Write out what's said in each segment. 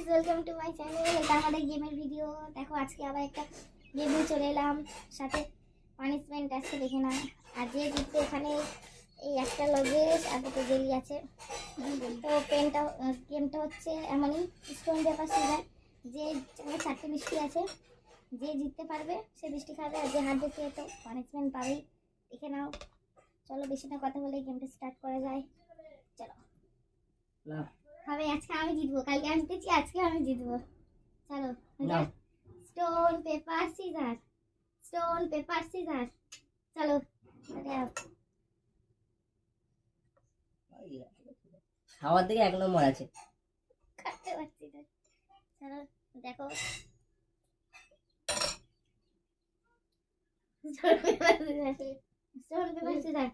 Welcome to my channel. এটা আমাদের গেমের ভিডিও। দেখো আজকে আবার একটা গেমে চলে এলাম, সাথে পানিশমেন্ট আছে, দেখে না। আর যে জিতবে এখানে এই একটা লগেজ আর দুটো জেলি আছে। তো পেনটা গেমটা হচ্ছে এমনই, স্টোন পেপার সিজার। যে চারটে মিষ্টি আছে, যে জিততে পারবে সে মিষ্টি খাবে, আর যে হারবে সে তো পানিশমেন্ট পাবেই। দেখে নাও। চলো বেশি না কথা বলে গেমটা স্টার্ট করা যায়। চলো। হবে আজকে আমি জিতবো, কালকে আমি জিতেছি, আজকে আমি জিতবো। চলো stone paper scissor, stone paper scissor. চলো খাওয়ার দিকে এক নম্বর আছে। কাটতে পারছি না। চলো দেখো। Stone paper scissor, stone paper scissor,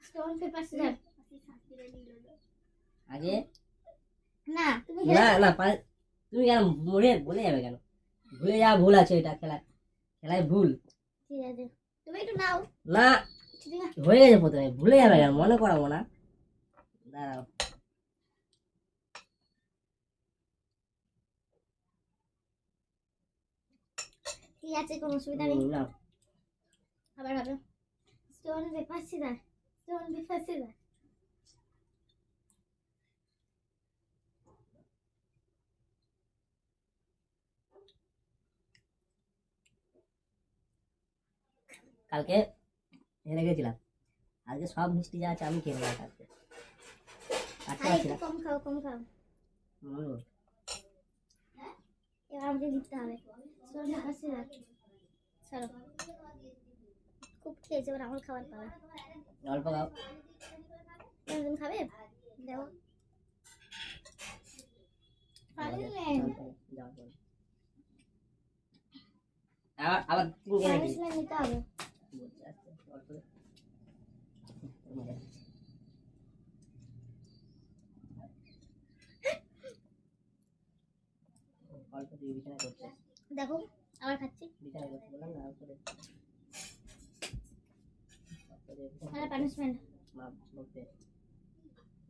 stone paper scissor. আগে না তুমি না না তুমি কেন বলে যাবে কেন? ভুলে যাওয়া ভুল আছে, এটা খেলায় ভুল। ঠিক আছে, তুমি একটু নাও না। হয়ে গেছে প্রথমে, ভুলে যাবে কেন? মনে করাবো না, দাঁড়াও। ঠিক আছে, কোনো অসুবিধা নেই। আবার হবে stone paper scissor, stone paper scissor. কালকে হেরে গেছিলাম, আজকে সব মিষ্টি যা আছে আমি খেয়ে নেবো আজকে। একটু কম খাও, কম খাও। এবার আমাকে দিতে হবে স্টোন পেপার সিজার। চলো, খুব খেয়েছে, এবার আমার খাবার পাবে। অল্প খাও। তুমি খাবে? দেখো আবার পানিশমেন্ট নিতে হবে। দেখো আবার খাচ্ছি। পানিশমেন্ট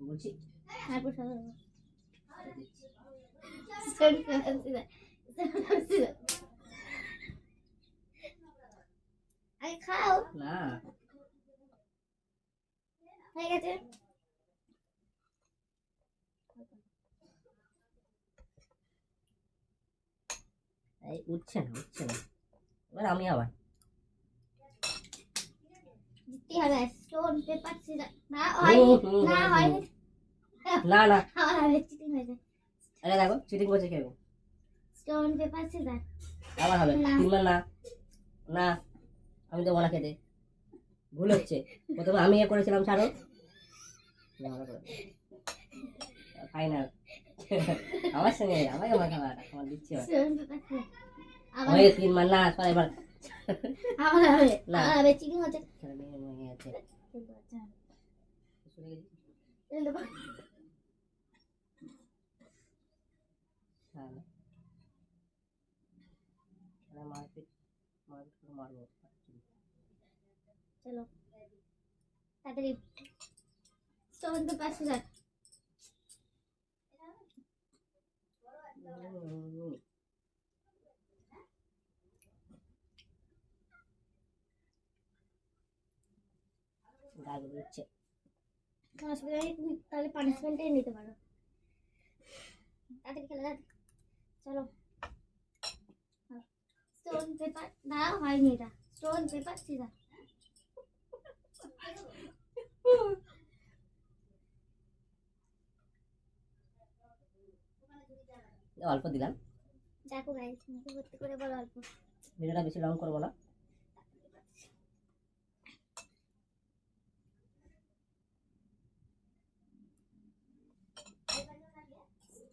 বলছি তারপর সাথে আগে খাও না। হয়ে গেছে। এই উঠছে না। এবার আমি আবার জিততে হবে। Stone paper scissor. না হয় না হয় না না। হবে, চিটিং হয়েছে। আরে দেখো চিটিং করছে কেউ। Stone paper scissor. আবার হবে না। তিনবার না। না আমি তো বলা খেতে ভুল হচ্ছে। প্রথমে আমি করেছিলাম, ছাড়ো। ফাইনাল আমার সঙ্গে আমাকে আমার খাবার আমার দিচ্ছে। Stone paper scissor. আবার হয়ে তিনবার না, এবার আবার হবে, না। আবার হবে, চিটিং হচ্ছে। চলো তাড়াতাড়ি স্টোন পেপার সিজার। অসুবিধা নেই, তুমি তাহলে পানিশমেন্টটাই নিতে পারো। তাড়াতাড়ি খেলে যাচ্ছে। চলো স্টোন পেপার না হয়নি, এটা স্টোন পেপার সিজার। অল্প দিলাম। দেখো গাইস, মুখে ভর্তি করে বলো অল্প। ভিডিওটা বেশি লং করবো না।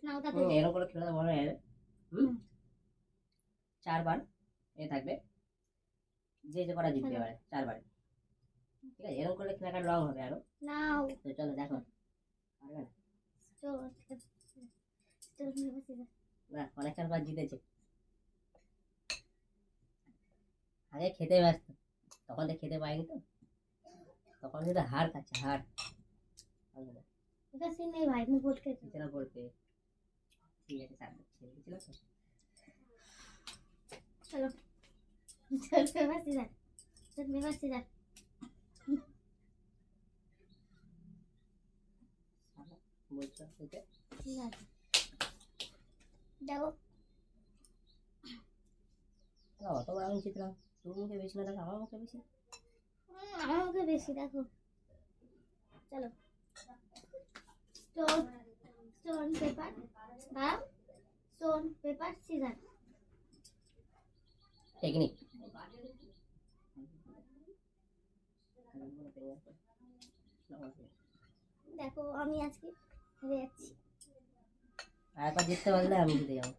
নাও তাড়াতাড়ি। এরকম করে খেলে মনে হয় চারবার এ থাকবে, যে করা জিততে পারে চারবার। ঠিক আছে, এরকম করলে খেলাটা লং হবে আরো। নাও তো চলো দেখো, পারবে না? না, অনেকক্ষণ পর জিতেছে। আগে খেতে ব্যস্ত, তখন তো খেতে পাইনি, তো তখন শুধু হার খাচ্ছে, হার। এটা সিন নেই ভাই, মুখ ভর্তি। পড়বে ঠিক আছে চাপ ছেড়ে দিয়েছিলাম তো। চলো চল পেপার সিজার, চল পেপার সিজার। বলছো ওকে ঠিক আছে দেখো অত বড় আমি জিতলাম, তোর মুখে বেশি না দেখো আমার মুখে বেশি। আমার মুখে বেশি দেখো। চলো স্টোন স্টোন পেপার দাঁড়াও, স্টোন পেপার সিজার। টেকনিক দেখো আমি আজকে হেরে যাচ্ছি। আর একবার জিততে পারলে আমি জিতে যাবো।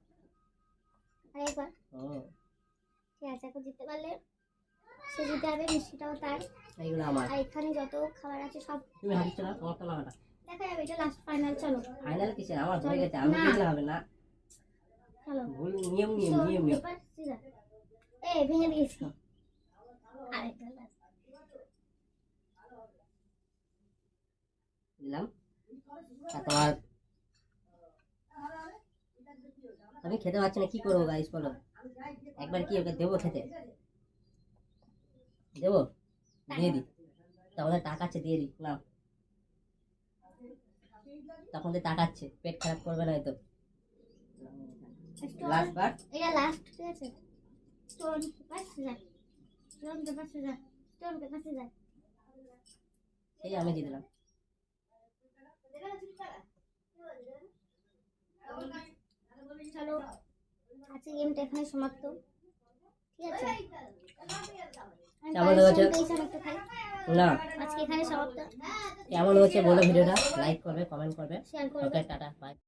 আর একবার হুম ঠিক আছে, এখন জিততে পারলে সে জিতে যাবে, মিষ্টিটাও তার। এইগুলো আমার। আর এখানে যত খাবার আছে সব তুমি হারিয়েছো না, তোমার তো না হাঁটা। দেখা যাবে, এটা লাস্ট ফাইনাল। চলো ফাইনাল কিসে, আমার হয়ে গেছে, আমি না। জিতলে হবে না। চলো ভুল নিয়ম নিয়ম স্টোন নিয়ম নিয়ম। Paper scissor. এই ভেঙে দিয়েছি। আরেকটা last। দিলাম আর তোমার আমি খেতে পাচ্ছি না, কি করবো গাইস বলো। একবার কি ওকে দেবো খেতে, দেবো দিয়ে দিই, তখন টাকাচ্ছে দিয়ে দিই না, তখন তো টাকাচ্ছে, পেট খারাপ করবে না তো। স্টোন লাস্ট বার এটা লাস্ট, ঠিক আছে। Stone paper scissor, stone paper scissor, stone paper scissor. এই আমি জিতলাম। চলো আজকে গেমটা এখানে সমাপ্ত, ঠিক আছে। আমি কেমন পায়েস হয়েছে? পেয়েছি, আমি একটু খাই। না আজকে এখানে সমাপ্ত। কেমন হয়েছে বলো, ভিডিওটা লাইক করবে, কমেন্ট করবে। শেয়ার করবে। ওকে টাটা বাই।